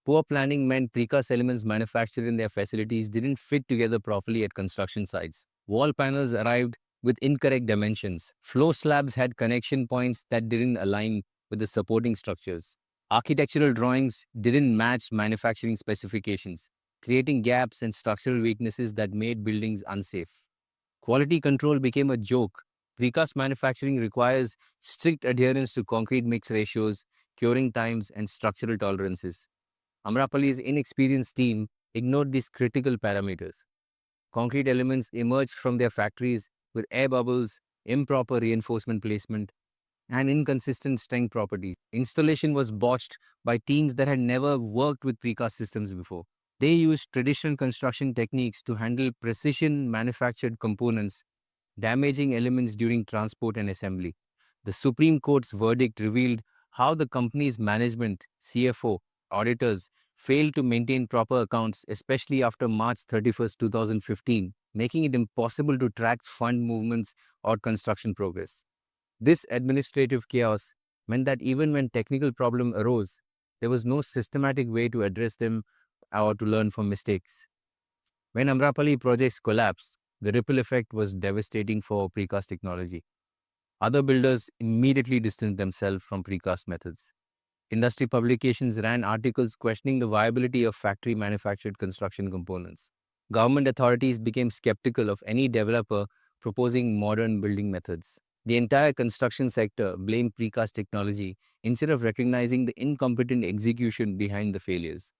Poor planning meant precast elements manufactured in their facilities didn't fit together properly at construction sites. Wall panels arrived with incorrect dimensions. Floor slabs had connection points that didn't align with the supporting structures. Architectural drawings didn't match manufacturing specifications, creating gaps and structural weaknesses that made buildings unsafe. Quality control became a joke. Precast manufacturing requires strict adherence to concrete mix ratios, curing times, and structural tolerances. Amrapali's inexperienced team ignored these critical parameters. Concrete elements emerged from their factories with air bubbles, improper reinforcement placement, and inconsistent strength properties. Installation was botched by teams that had never worked with precast systems before. They used traditional construction techniques to handle precision manufactured components, damaging elements during transport and assembly. The Supreme Court's verdict revealed how the company's management, CFO, auditors failed to maintain proper accounts, especially after March 31st, 2015, making it impossible to track fund movements or construction progress. This administrative chaos meant that even when technical problem arose, there was no systematic way to address them or to learn from mistakes. When Amrapali projects collapsed, the ripple effect was devastating for precast technology. Other builders immediately distanced themselves from precast methods. Industry publications ran articles questioning the viability of factory manufactured construction components. Government authorities became skeptical of any developer proposing modern building methods. The entire construction sector blamed precast technology instead of recognizing the incompetent execution behind the failures.